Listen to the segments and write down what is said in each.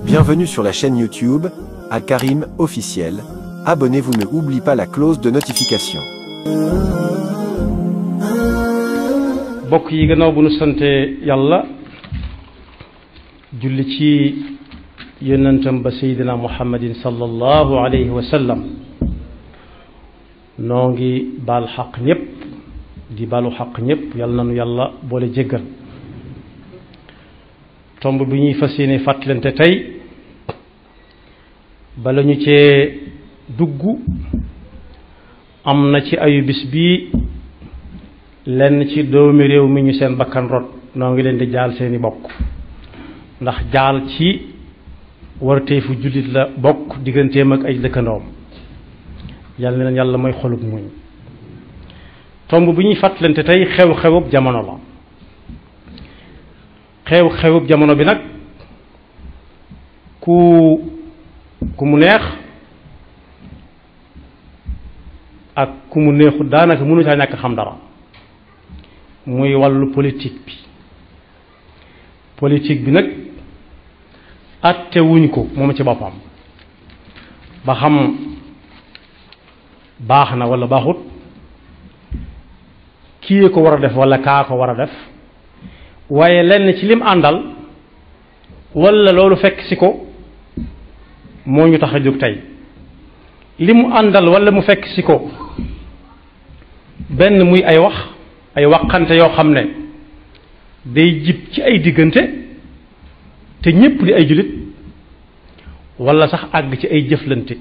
Bienvenue sur la chaîne YouTube Al Karim officiel. Abonnez-vous, ne oubliez pas la clause de notification. bokk yi gannaaw bu nu sante yàlla julli ci yonentam ba seydina muhammadin sallallahu alayhi wa sallam noo ngi baal xaq ñépp di baalu xaq ñépp yàlla nanu yàlla boole jéggal tomb bi ñuy fas yéene fàttalante tey bala ñu cee dugg am na ci ayu bis bi lenn ci doomi réew mi ñu seen bakkan rot noo ngi leen di jaal seeni bokk ndax jaal ci warteefu jullit la bokk digganteem ak ay dëkkandoom yàlla na leen yàlla mooy xolub muñ tomb bi ñuy fàttalante tey xew-xewub jamono la xew-xewub jamono bi nag ku mu neex ak ku mu neexut daanaka mënu caa ñàkk xam dara muy wàllu politique bi nag atte wuñ ko moom ci boppam ba xam baax na walla baaxut kii ko war a def walla kaa ko war a def waaye lenn ci lim àndal walla loolu fekk si ko moo ñu tax a jóg tey li mu àndal walla mu fekk si ko benn muy ay waxante yoo xam ne day jib ci ay diggante te ñépp di ay jullit walla sax àgg ci ay jëflante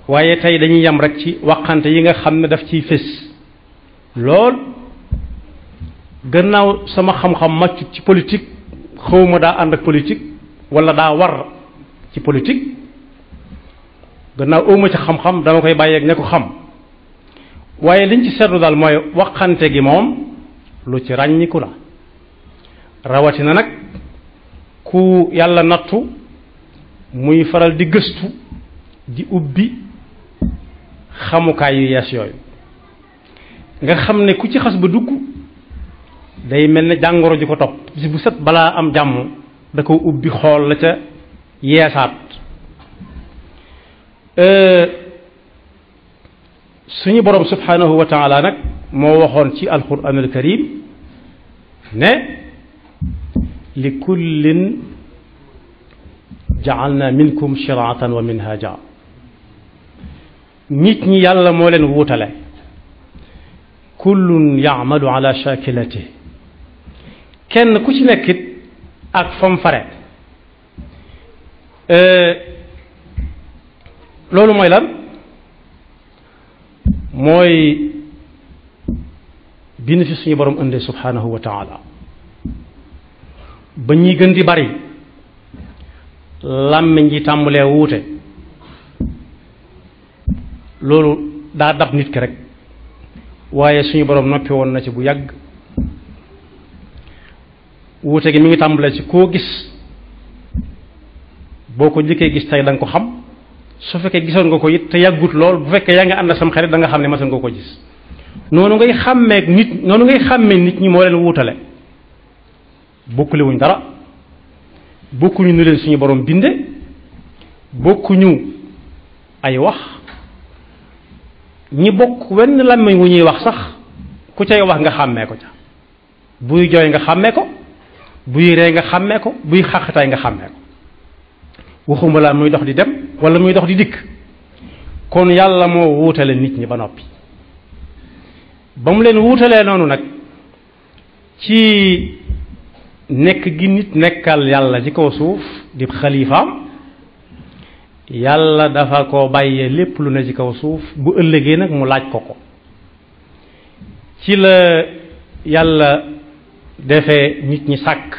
waaye tey dañuy yem rekk ci waxante yi nga xam ne daf ciy fés lool gannaaw sama xam-xam màccut ci politique xawma daa ànd ak politique walla daa war ci politique gannaaw awma ci xam-xam dama koy bàyyeeg ña ko xam waaye liñ ci seetlu daal mooy waxante gi moom lu ci ràññiku la rawatina nag ku yàlla nattu muy faral di gëstu di ubbi xamukaay yu yees yooyu nga xam ne ku ci xas ba dugg day mel ne jàngoro ji ko topp bis bu set balaa am jàmm da ko ubbi xool la ca yeesaat suñu borom subhanahu wa taala nag moo waxoon ci alquran al karim ne li kullin ja'alna minkum shir'atan wa minhaja nit ñi yàlla moo leen wuutale kullun ya'malu ala shakilatihi kenn ku ci nekkit ak fam fare loolu mooy lan mooy bi nu fi suñu borom indee subhanahu wa taala ba ñuy gën di bari làmmiñ ji tàmbalee wuute loolu daa dab nit ki rek waaye suñu borom noppi woon na ci bu yàgg wuute gi mi ngi tàmbalee ci koo gis boo ko njëkkee gis tey da nga ko xam su fekkee gisoon nga ko it te yàggut lool bu fekkee yaa nga ànd sam xarit da nga xam ne masoon nga ko gis noonu ngay xàmmee nit ñi moo leen wuutale bokkule wuñ dara bokkuñu nu leen suñu borom binde bokkuñu ay wax ñi bokk wenn làmmiñ wu ñuy wax sax ku cay wax nga xàmmee ko ca buy jooy nga xàmmee ko buy ree nga xàmmee ko buy xàqtaay nga xàmmee ko waxuma la muy dox di dem walla muy dox di dikk kon yàlla moo wuutale nit ñi ba noppi ba mu leen wuutalee noonu nag ci nekk gi nit nekkal yàlla ci kaw suuf di xalifaam yàlla dafa ko bàyyee lépp lu ne ci kaw suuf bu ëllëgee nag mu laaj ko ci la yàlla defee nit ñi sàkk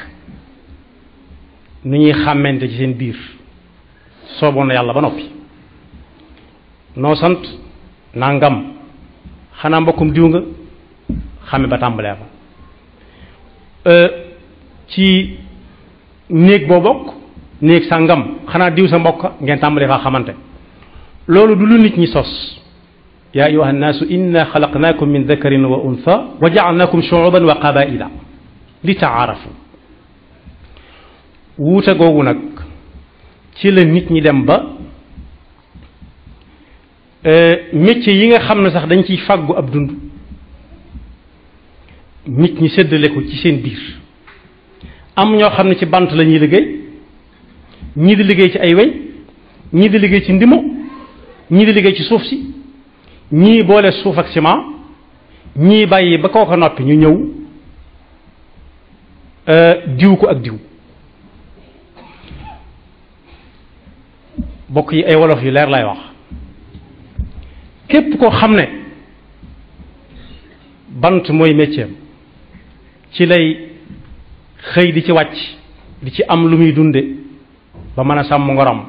nu ñuy xàmmante ci seen biir sooboon na yàlla ba noppi noo sant nangam xanaa mbokkum diw nga xàmme ba tàmbalee fa ci néeg boo bokk néeg sàngam xanaa diw sa mbokk ngeen tàmbalee faa xamante loolu du lu nit ñi sos yaa ayuha nnaasu inna xalaqnaakum min dakarin wa untha wa jaalnaakum shuuban wa qabaila li taarafu wuute googu nag ci la nit ñi dem ba métier yi nga xam ne sax dañ ciy fàggu ab dund nit ñi séddale ko ci seen biir am ñoo xam ne ci bant la ñuy liggéey ñii di liggéey ci ay weñ ñii di liggéey ci ndimo ñii di liggéey ci suuf si ñii boole suuf ak ciment ñii bàyyi ba kooka noppi ñu ñëw diw ko ak diw bokk yi ay wolof yu leer lay wax képp koo xam ne bant mooy métier ci lay xëy di ci wàcc di ci am lu muy dunde ba mën a sàmm ngoram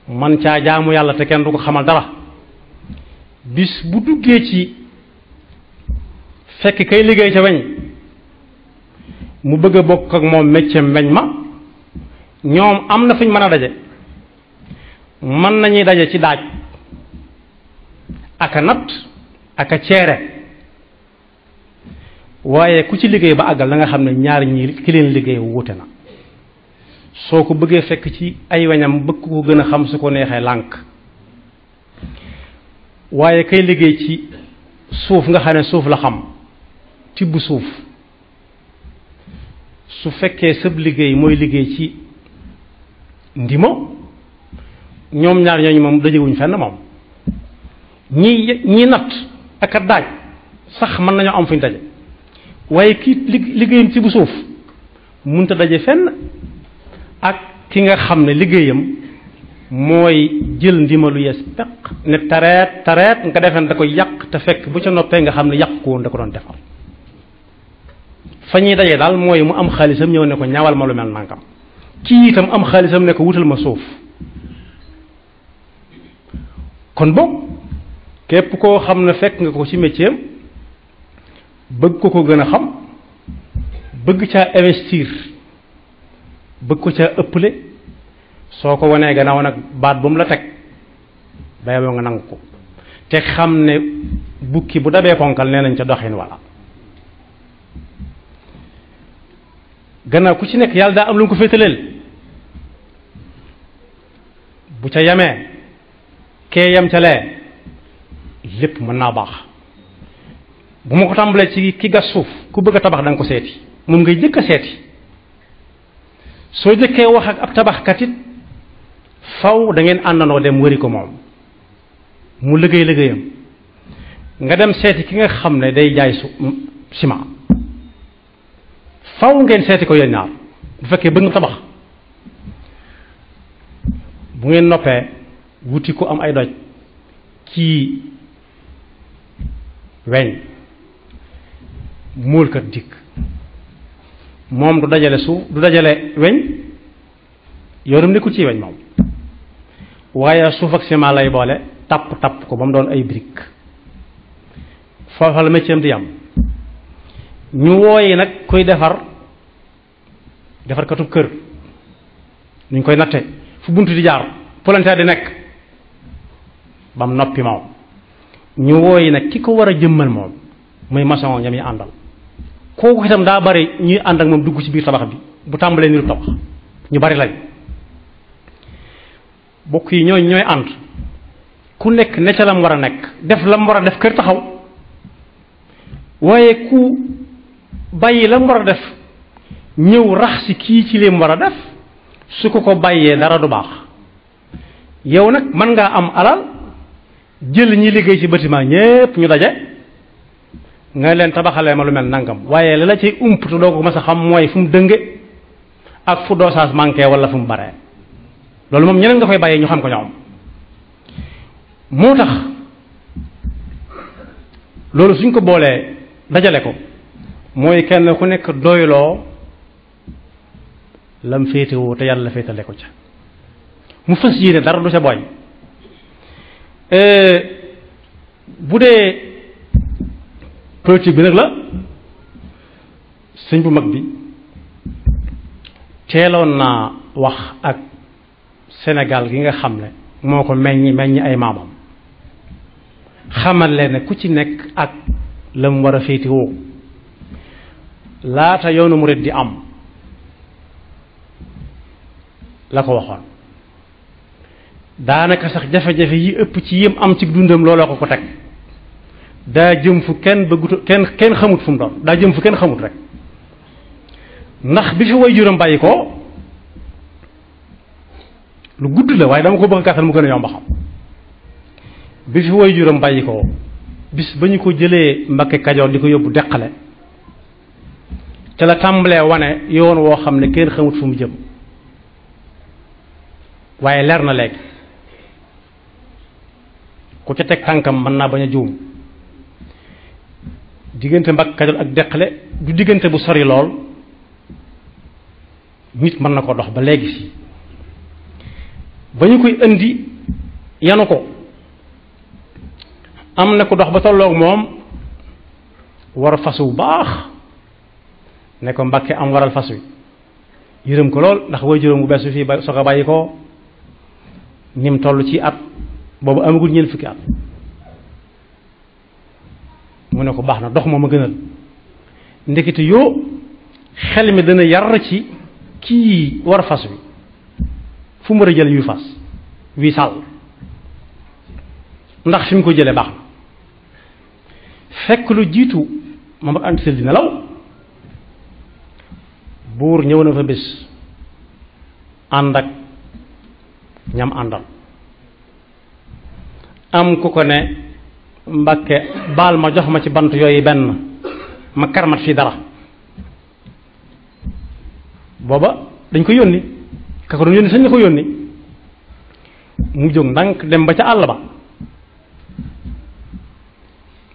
man caa jaamu yàlla te kenn du ko xamal dara bis bu duggee ci fekk kay liggéey ca weñ mu bëgg a bokk ak moom métier weñ ma ñoom am na fu ñu mën a daje mën nañuy daje ci daaj aka natt aka ceere waaye ku ci liggéey ba àggal da nga xam ne ñaar ñi ki leen liggéey wuute na soo ko bëggee fekk ci ay weñam bëgg ko gën a xam su ko neexee lànk waaye kay liggéey ci suuf nga xam ne suuf la xam tibb suuf su fekkee sëb liggéey mooy liggéey ci ndimo ñoom ñaar ñooñu moom dajewuñ fenn moom ñi natt ak a daaj sax mën nañoo am fuñ daje waaye kii liggéeyam ci bu suuf munta daje fenn ak ki nga xam ne liggéeyam mooy jël ndimalu yees peq ne tareet tareet nga defeen da koy yàq te fekk bu ca noppee nga xam ne yàq ko woon da ko doon defar fa ñuy daje daal mooy mu am xaalisam ñëw ne ko ñawal ma lu mel nangam kii itam am xaalisam ne ko wutal ma suuf kon boog képp koo xam ne fekk nga ko ci métier bëgg ko gën a xam bëgg caa investir bëgg ko caa ëpple soo ko wanee gannaaw nag baat bu mu la teg bayaboo nga nangu ko te xam ne bukki bu dabee ponkal nee nañ ca doxin walla gannaaw ku ci nekk yàlla daa am lu mu ko féetaleel bu ca yamee kee yam ca lee lépp mën naa baax bu ma ko tàmbalee ci ki gas suuf ku bëgg a tabax da nga ko seeti moom ngay jëkk a seeti soo jëkkee wax ak ab tabaxkat it faw da ngeen àndandoo dem wëri ko moom mu liggéey liggéeyam nga dem seeti ki nga xam ne day jaay ciment faw ngeen seeti ko yéen ñaar bu fekkee bëgg nga tabax bu ngeen noppee wuti ko am ay doj ci weñ móolkat dikk moom du dajale suuf du dajale weñ yoonam nekkul ci weñ moom waaye suuf ak ciment lay boole tapp ko ba mu doon ay brique foofa la métier am di am ñu wooyi nag kuy defarkatub kër nuñ koy natte fu bunt di jaar palanteer di nekk ba mu noppi moom ñu wooyi nag ki ko war a jëmmal moom muy maçon ñam yi àndal kooku itam daa bari ñuy ànd ak moom dugg ci biir tabax bi bu tàmbalee niru tabax ñu bari lañ bokk yi ñooy ànd ku nekk ne ca lam war a nekk def lam war a def kër taxaw waaye ku bàyyi lam war a def ñëw rax si kii ci lim war a def su ko bàyyee dara du baax yow nag mën ngaa am alal jël ñi liggéey ci bâtiment ñépp ñu daje nga leen tabaxalee ma lu mel nangam waaye la ciy ump te doo ko mas a xam mooy fu mu dënge ak fu dosage manqué wala fu mu baree loolu moom ñeneen nga koy bàyyee ñu xam ko ñoom moo tax loolu suñ ko boolee dajale ko mooy kenn ku nekk doyloo lam féetewoo te yàlla féetale ko ca mu fas yéene dara du ca boy bu dee politique bi nag la sëñ bu mag bi teeloon naa wax ak Sénégal gi nga xam ne moo ko meññi ay maamam xamal leen ne ku ci nekk ak la mu war a féetewoo laata yoonu murid di am la ko waxoon daanaka sax jafe-jafe yi ëpp ci yëm am ci dundam looloo ko teg daa jëm fu kenn bëggut kenn xamut fu mu doon daa jëm fu kenn xamut rek ndax bi fi waajuram bàyyi ko lu gudd la waaye dama ko bëgg a gàttal mu gën a yomb xam bi fi waajuram bàyyi ko bis ba ñu ko jëlee Mbakke Kajoor di ko yóbbu Deqale ca la tàmbalee wane yoon woo xam ne kenn xamut fu mu jëm waaye leer na léegi ku ca teg tànkam mën naa bañ a juum diggante Mbakke Kajoor ak Deqale du diggante bu sori lool nit mën na ko dox ba léegi si ba ñu koy indi yanu ko am na ko dox ba tolloog moom war fas wu baax ne ko Mbàkke am waral fas wi yërëm ko lool ndax way juróom bu bees bi fii ba soog a bàyyi ko nim toll ci at boobu amagul ñeent fukki at mu ne ko baax na dox moom a gënal ndekete yoo xel mi dana yar ci kii war fas wi fu mu war a jël yu fas wii sàll ndax fi mu ko jëlee baax na fekk lu jiitu moom ak Anta Sall di nelaw buur ñëw na fa bés ànd ak ñam àndal am ku ko ne Mbàkke baal ma jox ma ci bant yooyu benn ma karmat fii dara booba dañ ko yónni ka ko doon yónni sañ la ko yónni mu jóg ndànk dem ba ca àll ba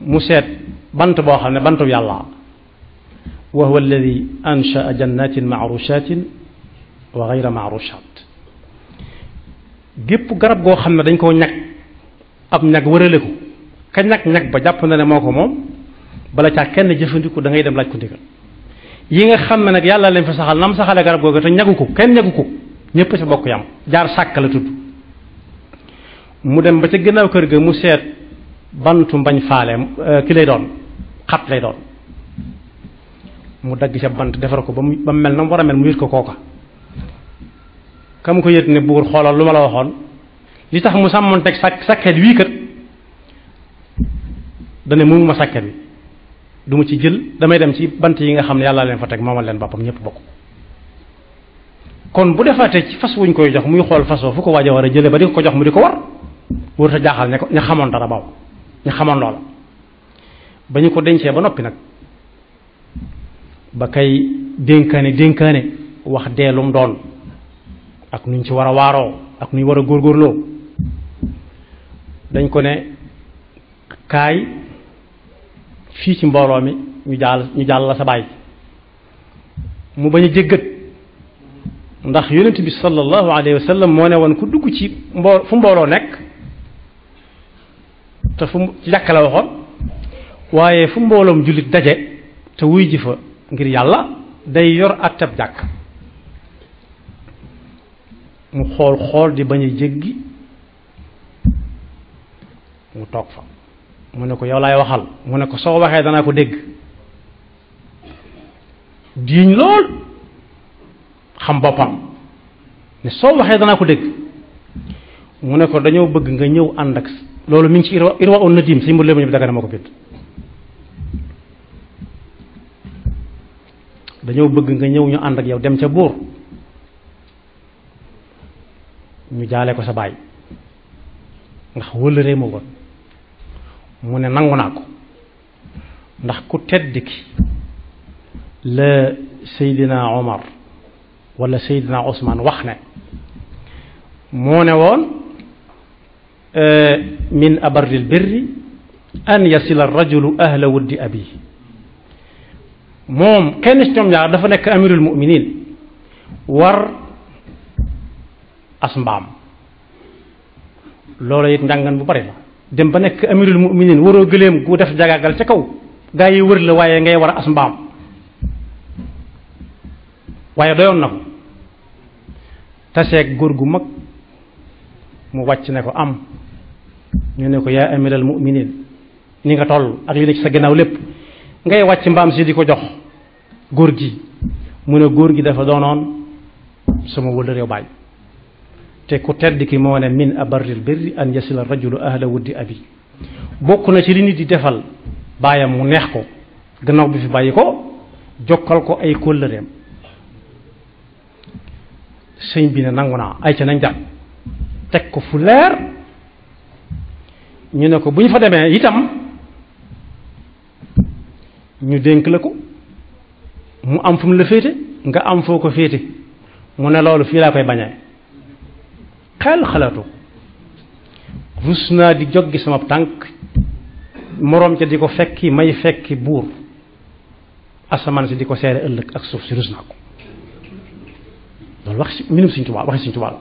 mu seet bant boo xam ne bantu yàlla wa huwa alladi anshaa jannatin maarushatin wa gayra maarushat gépp garab goo xam ne dañ koo ñag ab ñag wërale ko ka ñag ba jàpp na ne moo ko moom bala caa kenn jëfandiku da ngay dem laaj ko ndigal yi nga xam ne nag yàlla leen fa saxal nam saxale garab googu te ñagu ko kenn ñagu ko ñépp sa bokk yam jaar sàkk la tudd mu dem ba ca gannaaw kër ga mu seet bantu mbañ faale ki lay doon xat lay doon mu dagg ca bant defar ko ba mu mel na mu war a mel mu yët ko kooka kam ko yët ne buur xoolal lu ma la waxoon li tax mu sàmmoon teg sàkket wii kat dane moomu ma sàkket bi du ma ci jël damay dem ci bant yi nga xam ne yàlla leen fa teg moomal leen boppam ñëpp bokk kon bu defaatee ci fas wuñ koy jox muy xool fasoo fu ko waaj a war a jële ba di ko jox mu di ko war wër a jaaxal ña xamoon dara baw ña xamoon loola ba ñu ko dencee ba noppi nag ba kay dénkaane wax deelum doon ak nuñ ci war a waaroo ak nuñ war a góorgóorloo dañ ko ne kaay fii ci mbooloo mi ñu jàll la sa baay mu bañ a jéggat ndax yonent bi sallallahu alayhi wa sallam moo ne woon ku dugg ci fu mbooloo nekk te fu ci jàkka la waxoon waaye fu mbooloom jullit daje te wuy ji fa ngir yàlla day yor ak tab jàkk mu xool di bañ a jéggi mu toog fa mu ne ko yow laay waxal mu ne ko soo waxee danaa ko dégg diiñ lool xam boppam ne soo waxee danaa ko dégg mu ne ko dañoo bëgg nga ñëw ànd ak loolu mi ngi ci irwa un nadim si mbir léegi bi daga ne moo ko bind dañoo bëgg nga ñëw ñu ànd ak yow dem ca buur ñu jaale ko sa baay ndax wëllëree moo woon mu ne nangu naa ko ndax ku tedd ki la Seydina Omar wala Seydina Ousmane wax ne moo ne woon min abarril birri an yasila rajulu ahla wuddi abi moom kenn ci ñoom ñaar dafa nekk amirul muminin war as mbaam loola it njàngan bu bari la dem ba nekk amirul muminin waroo gëléem gu def jagaagal ca kaw gaa yi wër la waaye ngay war a as mbaam waaye doyoon na ko taseeg góor gu mag mu wàcc ne ko am ñu ne ko yaa amiral muminin ni nga toll ak li ne ci sa gannaaw lépp ngay wàcc mbaam si di ko jox góor gi mu ne góor gi dafa doonoon sama wëllëreew baay te ku tedd ki moo ne min abarril birri an yasila rajulu ahla wuddi abi bokk na ci li nit di defal baayam mu neex ko gannaaw bi fi bàyyi ko jokkal ko ay kóllëreem sëñ bi ne nangu naa ay ca nañ jàpp teg ko fu leer ñu ne ko bu ñu fa demee itam ñu dénk la ko mu am fu mu la féete nga am foo ko féete mu ne loolu fii laa koy bañee xel xalaatu rus naa di joggi sama tànk moroom ca di ko fekki may fekki buur asamaan si di ko seere ëllëg ak suuf si rus naa ko loolu wax si minum Sëñ Tuubaa waxi Sëñ Tuubaa la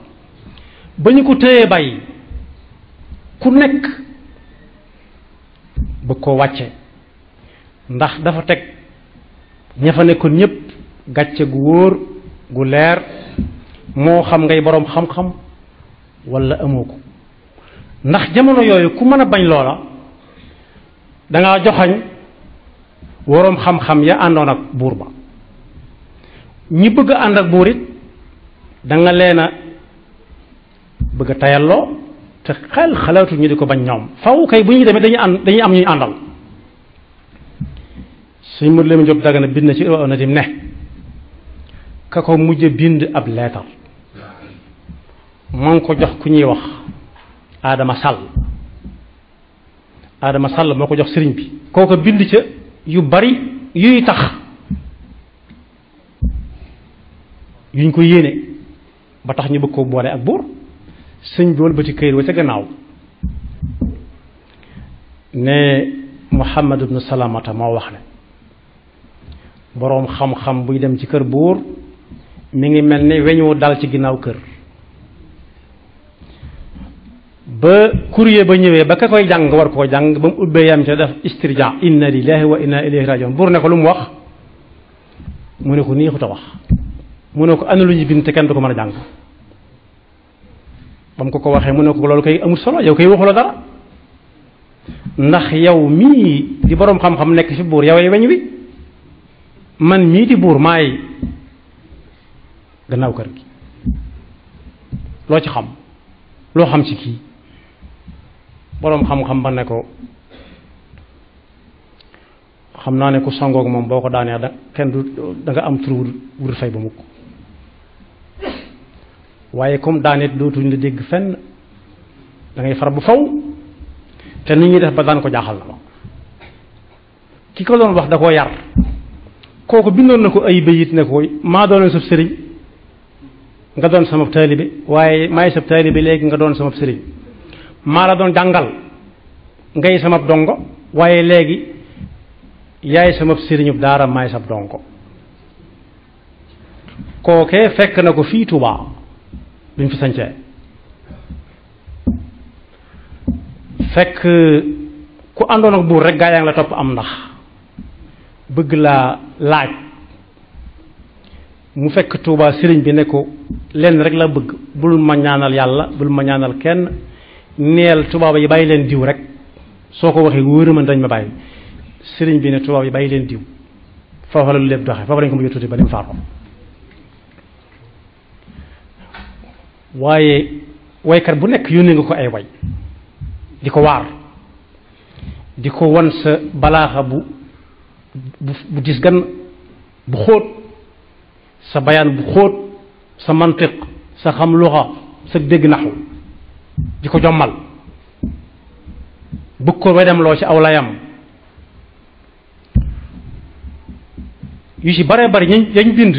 ba ñu ko téyee bàyyi ku nekk bëgg koo wàcce ndax dafa teg ña fa nekkoon ñépp gàcce gu wóor gu leer moo xam ngay boroom xam-xam walla amoo ko ndax jamono yooyu ku mën a bañ loola dangaa joxañ waroom xam-xam ya àndoon ak buur ba ñi bëgg a ànd ak buur it danga leen a bëgg a tayalloo te xel xalaatu ñu di ko bañ ñoom faw kay bu ñuy demee dañuy am ñuy àndal suñ mën leen Jóob Dagana bind na ci na dim ne ka ko mujj bind ab leetar moo ngi ko jox ku ñuy wax Adama Sall moo ko jox sëriñ bi kooko bind ca yu bari yuy tax yuñ ko yéene ba tax ñu bëgg ko boole ak buur sëñ bi wëlbati këyit wa ca gannaaw ne Muhammad ibnu Salamata moo wax ne boroom xam-xam buy dem ci kër buur mi ngi mel ni weñu dal ci ginnaaw kër ba courrier ba ñëwee ba ka koy jàng war koo jàng ba mu ubbee yam ca def istirja inna lillahi wa inna ilayhi rajiun buur ne ko lu mu wax mu ne ko nii xuta wax mu ne ko ana lu ñu bind te kenn du ko mën a jàng ba mu ko waxee mu ne ko loolu koy amul solo yow koy waxula dara ndax yow mii di boroom xam-xam nekk fi buur yow ay weñ wi man mii di buur maay gannaaw kër gi loo ci xam loo xam ci kii boroom xam-xam ba ne ko xam naa ne ku sangoog moom boo ko daanee kenn du da nga am tur wur fay ba mukk waaye comme daanit dootuñ la dégg fenn da ngay far bu faw te nit ñi def ba daan ko jaaxal na ma ki ko doon wax da koo yar kooku bindoon na ko ay bayit ne ko maa doonoon sab sëriñ nga doon sama taalibe waaye maay sab taalibe léegi nga doon sama sëriñ maa la doon jàngal ngay sama dongo waaye léegi yaay sama sëriñub daara maay sab dongo kookee fekk na ko fii Tuubaa bi mu fi sañcee fekk ku àndoon ak buur rek gaa yaa ngi la topp am ndax bëgg laa laaj mu fekk Tuubaa sëriñ bi ne ko lenn rek la bëgg bul ma ñaanal yàlla bul ma ñaanal kenn neel tubaab yi bàyyi leen diw rek soo ko waxee wóor man dañ ma bàyyi sëriñ bi ne tubaab yi bàyyi leen diw foofa la lu lépp doxee foofa lañ ko mujj tuuti ba ni mu faatoo waaye waykat bu nekk yónnee nga ko ay way di ko waar di ko wan sa balaaxa bu dis gan bu xóot sa bayaan bu xóot sa mantiq sa xam luxa sa dégg naxu di ko jommal bëgg ko wedem loo ci aw layam yu ci bare bari yañ bind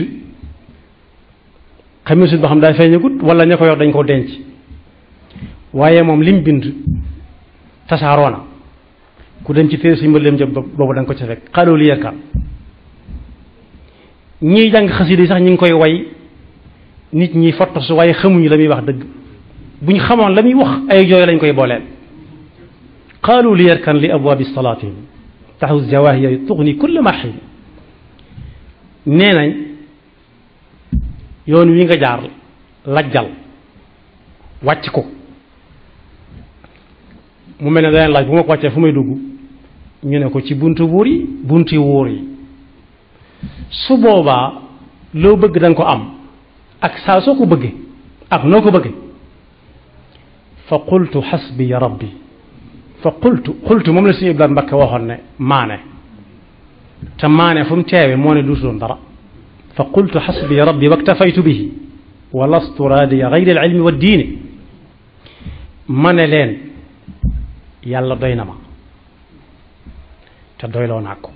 xamisul ba xam daay feeñagut wala ña ko yor dañ koo denc waaye moom lim bind tasaaroo na ku dem ci téere suñu mbëleem jëm boobu da nga ko ci fekk xaaloo li yerkan ñiy jàng xasida yi sax ñi ngi koy way nit ñi fottasu waaye xamuñu la muy wax dëgg buñ xamoon la muy wax ay jooy lañ koy booleel qaalu li yarkan li abwaabi salaatin taxu zawaahiya tuxni kulla marxin nee nañ yoon wi nga jaar lajjal wàcc ko mu mel ne daneen laaj bu ma ko wàccee fu may dugg ñu ne ko ci bunti wóor yi su boobaa loo bëgg da nga ko am ak saa soo ko bëggee ak noo ko bëggee fa qultu xasbiya rabbi fa qultu moom la suñu Ibrahima Mbakke waxoon ne maane te maane fu mu teewe moo ne duutu doon dara fa qultu xasbiya rabbi waktafaytu bihi wa lastu raadiya gayri al ilmi wa diini ma ne leen yàlla doy na ma te doyloo naa ko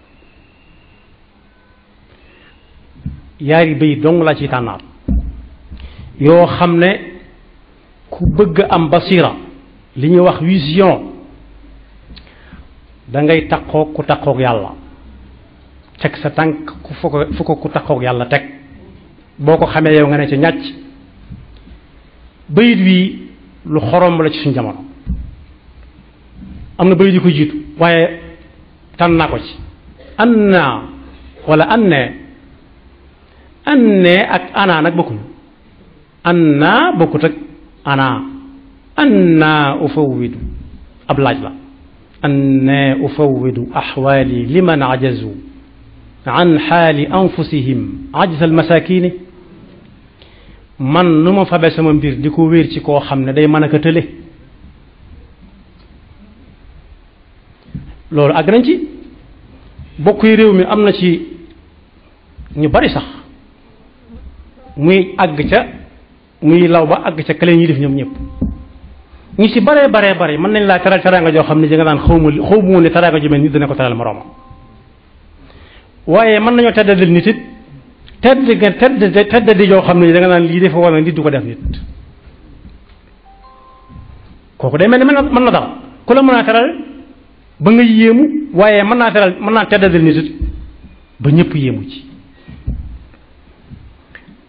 yaari bay dong laa ci tànnaat yoo xam ne ku bëgg am basira li ñuy wax vision da ngay takkoog ku takkoog yàlla teg sa tànk fu ko ku takkoog yàlla teg boo ko xamee yow nga ne ci ñàcc bayit wi lu xorom la ci suñ jamono am na bayit yu ko jiitu waaye tànn naa ko ci anna wala anne ak ana nag bokkuñu anna bokkut ak anna ufawwidu ab laaj la anna ufawwidu axwaali liman ajazu an xaali anfusihim ajza almasakini man nu ma fabe sama mbir di ko wéer ci koo xam ne day mën a ko tële loolu àgg nañ ci bokk yi réew mi am na ci ñu bari sax muy àgg ca muy law ba àgg ca kële ñuy def ñoom ñëpp ñu ci baree bari mën nañ laa teral teraanga joo xam ne ji nga naan xaw ma ne teraanga ju mel nit dina ko teral moroomam waaye mën nañoo teddadil nit it teddadi joo xam ne da nga naan lii dafa war na nit du ko def nit kooku day mel ni mën na dara ku la mën naa teral ba nga yéemu waaye mën naa teddadil nit it ba ñëpp yéemu ci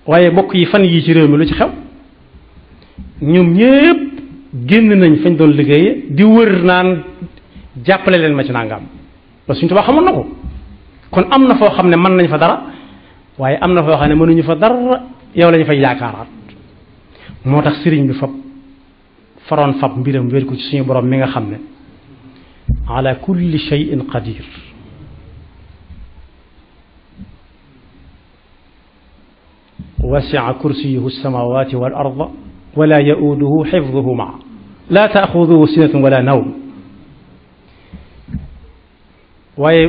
waaye bokk yi fan yii ci réew mi lu ci xew ñoom ñëpp génn nañ fañ doon liggéeye di wër naan jàppale leen ma ci nangam loolu suñu tubaab xamoon na ko kon am na foo xam ne mën nañ fa dara waaye am na foo xam ne mënuñu fa dara yow lañu fay yaakaaraat moo tax sëriñ bi faroon fab mbiram wér ko ci suñu borom mi nga xam ne ala kulli shay'in qadir wasi'a kursiyuhu as-samawati wal arda wala ya'uduhu hifdhuhuma la ta'khudhuhu sinatun wala nawm waaye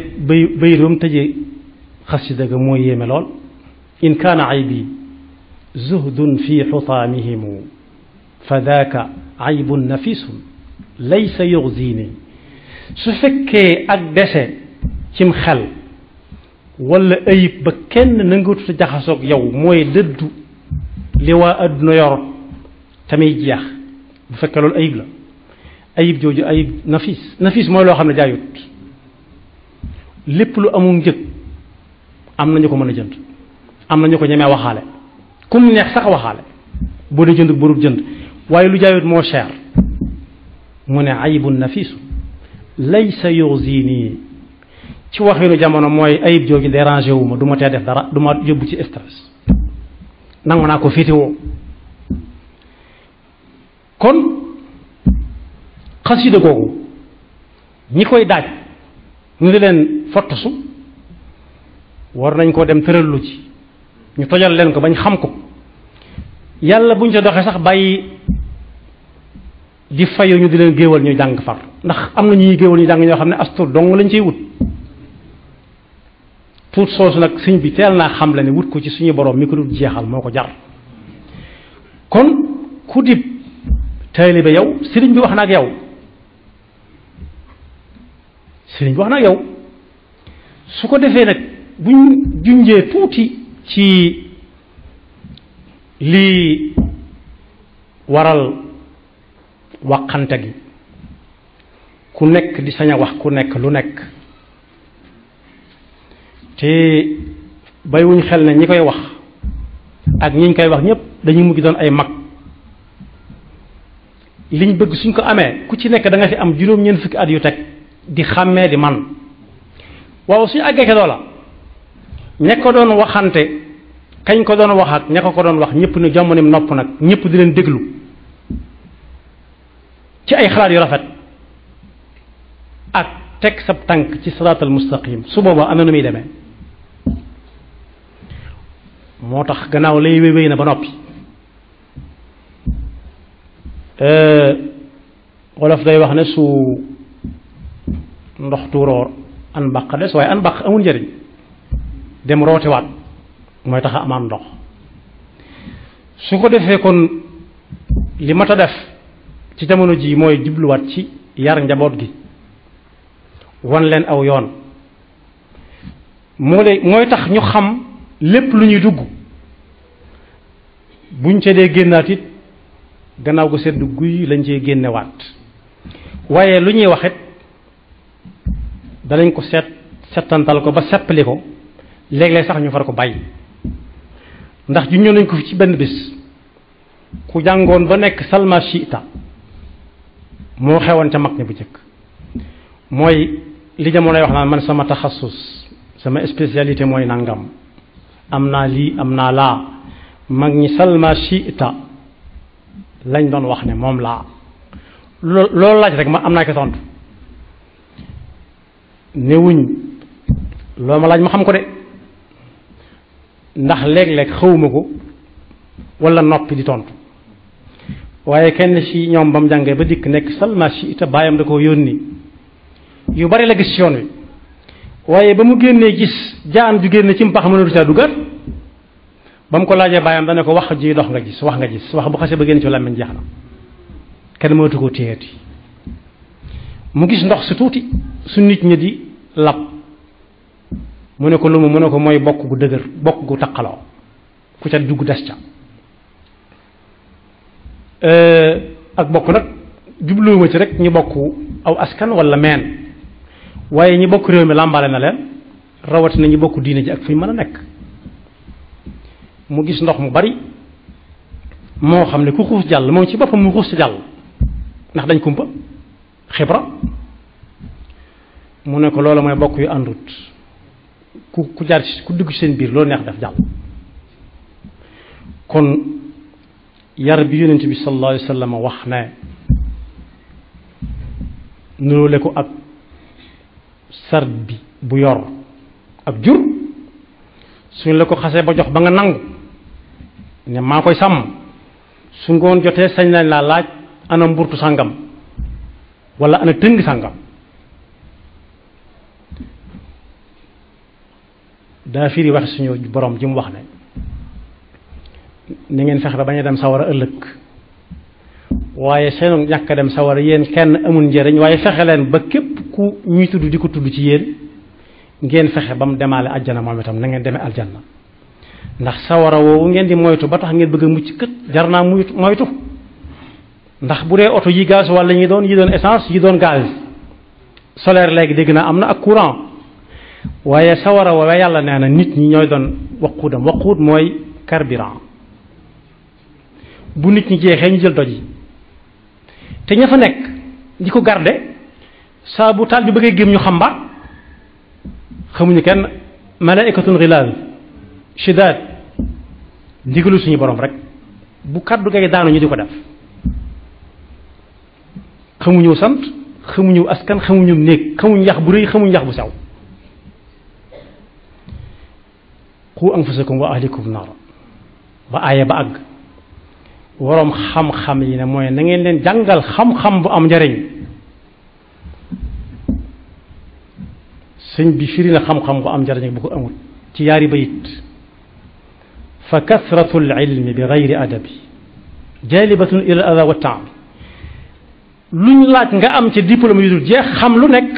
bay doom tëjee xasida ga moo yéeme lool in kaana aybi zuhdun fi xutaamihimu fa daaka aybun nafisun laysa yuxzini su fekkee ak dese cim xel wala ayib ba kenn nanguutu jaxasoog yow mooy dëddu li waa adduna yor tamit jeex bu fekkee loolu ayib la ayib jooju ayib nafis mooy loo xam ne jaayut lépp lu amul njëg am nañu ko mën a jënd am nañu ko ñemee waxaale kum neex sax waxaale boo dee jënd borub jënd waaye lu jaayut moo cher mu ne ayibun nafisu laysa yuxzini ci waxinu jamono mooy ayib jooju dérangé wu ma du ma tee def dara du ma yóbbu ci stress nangu naa ko féetewoo kon xasida googu ñi koy daaj ñu di leen fottasu war nañ koo dem tërallu ci ñu tojal leen ko bañ xam ko yàlla buñ ca doxee sax bàyyi di fayu ñu di leen géewal ñu jàng far ndax am na ñuy géewal ñu jàng ñoo xam ne astur dong lañ ciy wut tuut soosu nag sëñ bi teel naa xam la ne wut ko ci suñu borom mi ko dul jeexal moo ko jar kon ku dib taalibe yow sëriñ bi wax na ak yow sëriñ bi wax na ak yow su ko defee nag buñ junjee tuuti ci lii waral waxante gi ku nekk di sañ a wax ku nekk lu nekk te bàyyiwuñ xel ne ñi koy wax ak ñiñ koy wax ñëpp dañuy mujj doon ay mag liñ bëgg suñ ko amee ku ci nekk da nga fi am juróom-ñeent fukki at yu teg di xàmmee di man waaw suñu àggee ke loola ña ko doon waxante kañ ko doon wax ak ña ko doon wax ñëpp ne jamonim nopp nag ñëpp di leen déglu ci ay xalaat yu rafet ak teg sab tànk ci siraatal mustaqim su boobaa am na nu muy demee moo tax gannaaw lay wéy na ba noppi wolof day wax ne su ndox tuuroo an baq des waaye an baq amul njëriñ dem rootiwaat mooy tax a amaat ndox su ko defee kon li mat a def ci jamono ji mooy jubluwaat ci yar njaboot gi wan leen aw yoon mooy tax ñu xam lépp lu ñuy dugg buñ ca dee génnaat it gannaaw gu sedd guy lañ cee génnewaat waaye lu ñuy waxit danañ ko settantal ko ba seppali ko léeg-léeg sax ñu far ko bàyyi ndax ju ñëw nañ ko fi ci benn bis ku jàngoon ba nekk salma shita moo xewoon ca mag ñi bu jëkk mooy li jamonoy wax naan man sama taxasus sama spécialité mooy nangam am naa lii am naa laa mag ñi salma shita lañ doon wax ne moom laa loolu laaj rek ma am naa ko tontu newuñ loolu ma laaj ma xam ko de ndax léeg-léeg xawuma ko wala noppi di tontu waaye kenn ci ñoom ba mu jàngee ba dikk nekk salma shita baayam da ko yónni yu bari la gis ci yoon wi waaye ba mu génnee gis jaan ju génn ci mpax mënatu caa dugal ba mu ko laajee baayam dana ko wax ji dox nga gis wax bu xasee ba génn ci làmmiñ jeex na kenn mënatu koo téyeeti mu gis ndox su tuuti su nit ñi di lab mu ne ko lu mu ne ko mooy bokk gu dëgër bokk gu taqaloo ku ca dugg des ca ak bokk nag jubluwuma ci rek ñu bokk aw askan wala meen waaye ñi bokk réew mi làmbaale na leen rawatina ñi bokk diine ji ak fu ñu mën a nekk mu gis ndox mu bari moo xam ne ku xuus jàll moom ci boppam mu xuus ci jàll ndax dañ kumpa xibra mu ne ko loolu mooy bokk yu àndut ku jaar ci ku dugg ci seen biir loolu neex def jàll kon yar bi yonent bi sallallahu alayhi wa sallam wax ne nuróole ko ak sar bi bu yor ak jur suñ la ko xasee ba jox ba nga nangu ne maa koy sàmm su ngoon jotee sañ nañ laa laaj ana mburtu sàngam wala ana tëng sàngam daa firi wax suñu borom ji mu wax ne ni ngeen fexe ba bañ a dem sawara ëllëg waaye seenu ñàkk a dem sawara yéen kenn amul njëriñ waaye fexe leen ba képp ku ñuy tudd di ko tudd ci yéen ngeen fexe ba mu demaale aljana moom itam na ngeen demee aljanna ndax sawara woowu ngeen di moytu ba tax ngeen bëgg a mucc kët jar naa moytu ndax bu dee oto yi gaz wala yi doon essence yi doon gaz solaire léegi dégg naa am na ak courant waaye sawara woowee yàlla nee na nit ñi ñooy doon waquud mooy carburant bu nit ñi jeexee ñu jël doj yi te ña fa nekk di ko garde saa bu taal bi bëggee gém ñu xambaat xamuñu kenn malaikatun xilaal shidaad ndigalu suñu borom rek bu kaddu gay daanu ñu di ko def xamuñu sant xamuñu askan xamuñu néeg xamuñu yax bu rëy xamuñu yax bu sew qu anfusakum wa ahlikum naar ba aaya ba àgg waroom xam-xam yi ne mooy na ngeen leen jàngal xam-xam bu am njariñ sëñ bi firi na xam-xam bu am njariñ bu ko amul ci yaari bayit fa kasratu alilmi bi gayri adabi jalibatun ila al ada wa taam luñ laaj nga am ci diplôme yu dul jeex xam lu nekk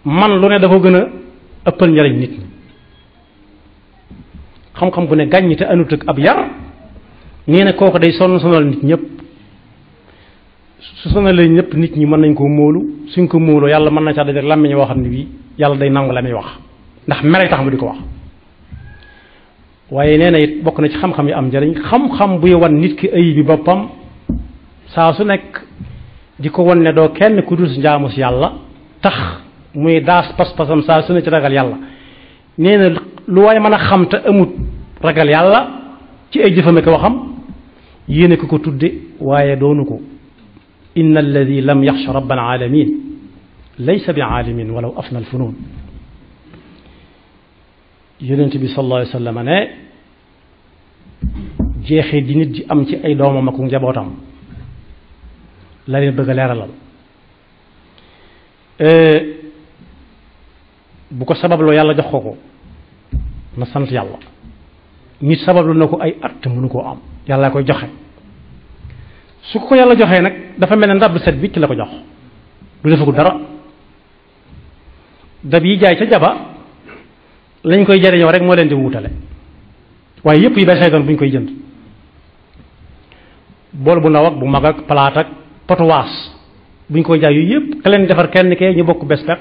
man lu ne dafa gën a ëppal njariñ nit ñi xam-xam bu ne gàññi te anut ak ab yar nee na kooku day sonal nit ñëpp su sonalee ñëpp nit ñi mën nañ koo móolu suñ ko móoloo yàlla mën na caa dajale làmmiñ woo xam ne bii yàlla day nangu la muy wax ndax mere tax mu di ko wax waaye nee na it bokk na ci xam-xam yi am njariñ xam-xam buy wan nit ki ay bi boppam saa su nekk di ko wan ne doo kenn ku dul njaamu si yàlla tax muy daas pas-pasam saa su ne ci ragal yàlla nee na lu waaye mën a xam te amut ragal yàlla ci ay jëfame ko waxam yéene ko tudde waaye doonu ko inna alladi lam yaxsha rabbal alamin laysa bi aalimin walaw afna alfunun yonent bi sallallahu alayhi wa sallam ne jeexee di nit di am ci ay doomam ak njabootam la leen bëgg a leeralal bu ko sababloo yàlla jox ko na sant yàlla. nit sabablu na ko ay at mënu koo am yàlla koy joxe su ko yàlla joxee nag dafa mel ne ndab set bi ci la ko jox du defe ko dara dab yi jaay ca jaba lañ koy jariñoo rek moo leen di wutale waaye yëpp yi bay say doon bu ñu koy jënd bool bu ndaw ak bu mag ak palaat ak potuwaas bu ñu koy jaay yooyu yëpp ka leen defar kenn kee ñu bokk bes peq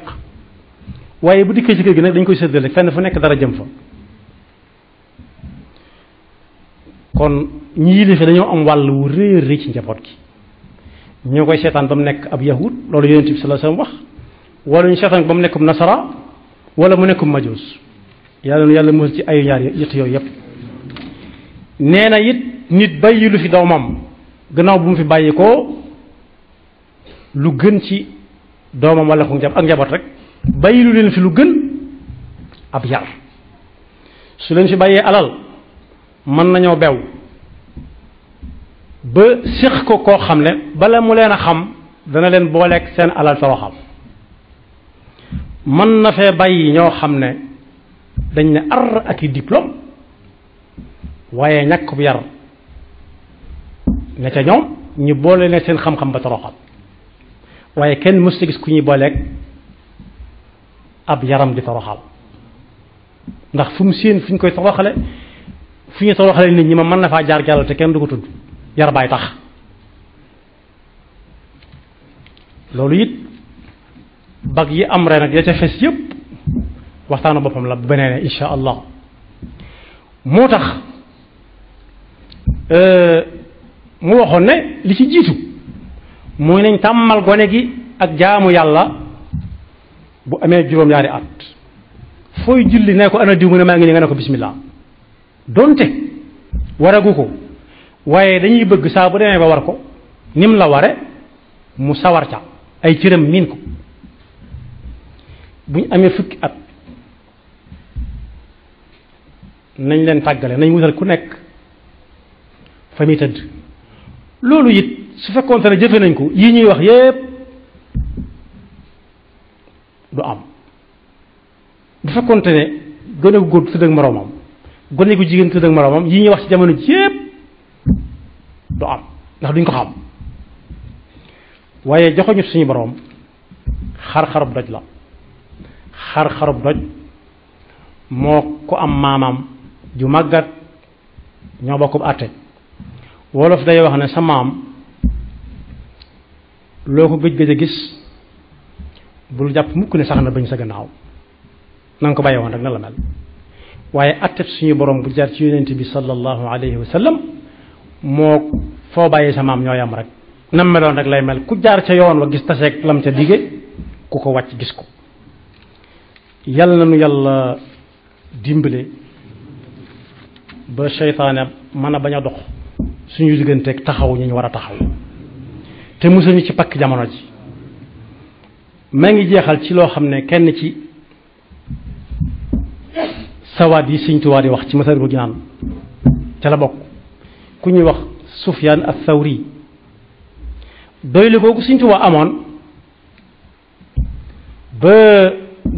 waaye bu dikkee ci kër gi nag dañ koy séddale fenn fu nekk dara jëm fa kon ñi yilife dañoo am wàll wu réer rëy ci njaboot gi ñoo koy seetaan ba mu nekk ab yahud loolu yonent bi sallallahu alayhi wasallam wax wala ñu seetaan ba mu nekkum nasara wala mu nekkum majuus yàlla musal ci ayu ñaar yett yooyu yëpp nee na it nit bàyyi lu fi doomam gannaaw bu mu fi bàyyi ko lu gën ci doomam wala ko ak njaboot rek bàyyi lu leen fi lu gën ab yar su leen fi bàyyee alal mën nañoo bew ba séq ko koo xam ne bala mu leen a xam dana leen booleeg seen alal toroxal mën na fee bàyyi ñoo xam ne dañ ne ar ak i diplôme waaye ñàkk bu yar ne ca ñoom ñu boole ne seen xam-xam ba toroxal waaye kenn mës ta gis ku ñuy booleeg ab yaram di toroxal ndax fu mu séen fu ñu koy toroxale fu ñu toroxale nit ñi ma mën na faa jaar jàll te kenn du ko tudd yar baay tax loolu it bag yi am ren ak ya ca fes yëpp waxtaanu boppam la bu beneen insha allah moo tax mu waxoon ne li ci jiitu mooy nañ tàmmal gone gi ak jaamu yàlla bu amee juróom-ñaari at fooy julli ne ko ana diw mu ne maa ngi nii nga ne ko bismillah donte waragu ko waaye dañuy bëgg saa bu demee ba war ko nim la ware mu sawar ca ay cëram miin ko bu ñu amee fukki at nañ leen tàggale nañ wutal ku nekk fa muy tëdd loolu it su fekkoonte ne jëfe nañ ko yii ñuy wax yépp du am bu fekkoonte ne gone gu góor tëdd ak moroomam gone gu jigéen tëdd ak moroomam yii ñuy wax ci jamono ji yépp du am ndax duñ ko xam waaye joxoñu suñu boroom xar-xarub doj la xar-xarub doj moo ko am maamam ju màggat ñoo bokkub àtte wolof day wax ne sa maam loo ko gëj a gis bul jàpp mukk ne sax na bañ sa gannaaw na nga ko bàyyi woon rek na la mel waaye àtte suñu borom bu jaar ci yonent bi sallallahu alayhi wa sallam moo foo bàyyi sa maam ñoo yam rek nam meloon rek lay mel ku jaar ca yoon wa gis taseeg lam ca dige ku ko wàcc gis ko yàlla na nu yàlla dimbale ba seytaane mën a bañ a dox suñu digganteeg taxaw ñu war a taxaw te musal ñu ci pakk jamono ji maa ngi jeexal ci loo xam ne kenn ci sawaat yi Sëñ Tuubaa di wax ci Masaalikul Jinaan ca la bokk ku ñuy wax Sufyaan as-Sawri doylu googu Sëñ Tuubaa amoon ba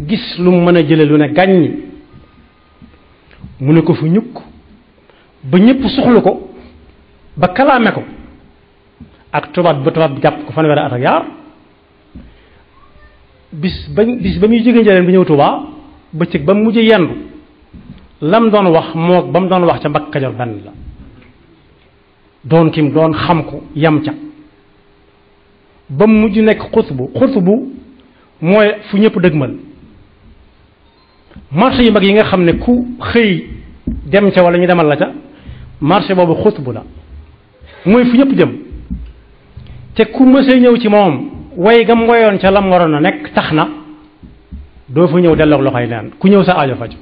gis lu mu mën a jële lu ne gàññ mu ne ko fu ñukk ba ñëpp soxlu ko ba kalaame ko ak tubaab bi jàpp ko fanweeri at ak yaar bis ba muy jóge njëriñ bi ñëw Tuubaa bëccëg ba mu mujj yendu lam doon wax moo ba mu doon wax ca Mbàkke Kajoor benn la doon kim doon xam ko yam ca ba mu mujj nekk xutbu mooy fu ñëpp dëgmal marché yu mag yi nga xam ne ku xëy dem ca wala ñu demal la ca marché boobu xutbu la mooy fu ñëpp jëm te ku mësee ñëw ci moom way gam woyoon ca lam waroon a nekk tax na doo fa ñëw delloog loxoy neen ku ñëw sa aajo faju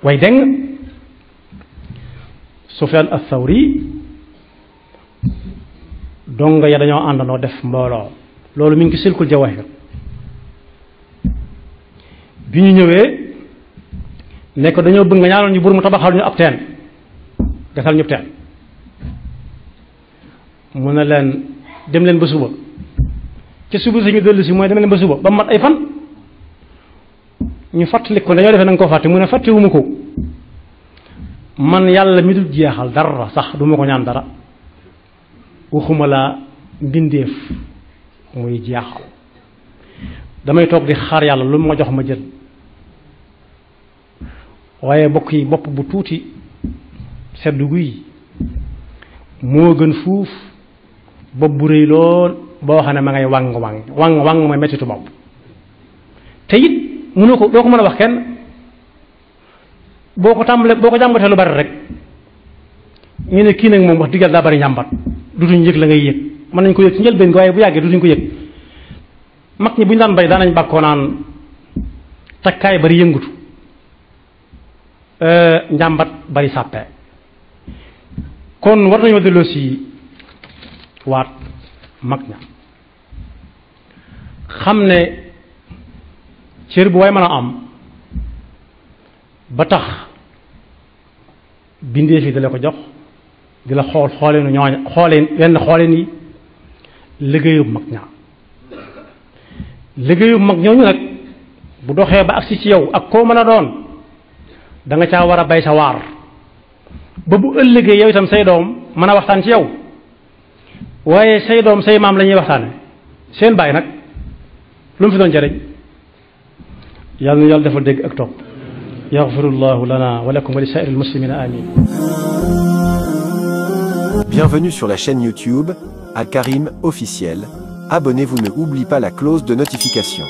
way deng Sufyaan as-Sawri donga ya dañoo àndandoo def mbooloo loolu mi ngi silkul Jawaahir bi ñu ñëwee ne ko dañoo bëgg nga ñaanal ñu buur mu tabaxal ñu ab teen gasal ñu teen mu ne leen dem leen ba suba ca suba si ñu dellu si mooy dem leen ba suba ba mat ay fan ñu fàttali ko dañoo defee na nga koo fàtte mu ne fàttewuma ko man yàlla mi dul jeexal dara sax duma ko ñaan dara waxuma la mbindeef muy jeexal damay toog di xaar yàlla lu ma jox ma jël waaye bokk yi bopp bu tuuti seddu guy moo gën fuuf bopp bu rëy lool boo xam ne ma ngay wàng mooy mettitu bopp te it mënoo ko doo ko mën a wax kenn boo ko jàmbatee lu bari rek ñu ne kii nag moom wax diggal daa bari njàmbat dutuñ yëg la ngay yëg mën nañ ko yëg ci njëlbeen gi waaye bu yàggee dutuñ ko yëg mag ñi bu ñu daan bay daanañ bàkkoo naan takkaay bari yëngutu njàmbat bari sàppe kon war nañoo delloo si waat mag ña xam ne cër bu waay mën a am ba tax bindee fi dala ko jox di la xooleenu ñooña xooleen yi liggéeyub mag ña liggéeyub mag ñooñu nag bu doxee ba agsi ci yow ak koo mën a doon da nga caa war a bay sa waar ba bu ëllëgee yow itam say doom mën a waxtaan ci yow waaye say doom say maam la ñuy waxtaane seen baay nag lu mu fi doon jariñ yàlla na yàlla defal dégg ak topp yaghfirullahu lana wa lakum wa li sa'iril muslimina amin. Bienvenue sur la chaîne YouTube Al Karim officiel. Abonnez-vous, ne oubliez pas la cloche de notification.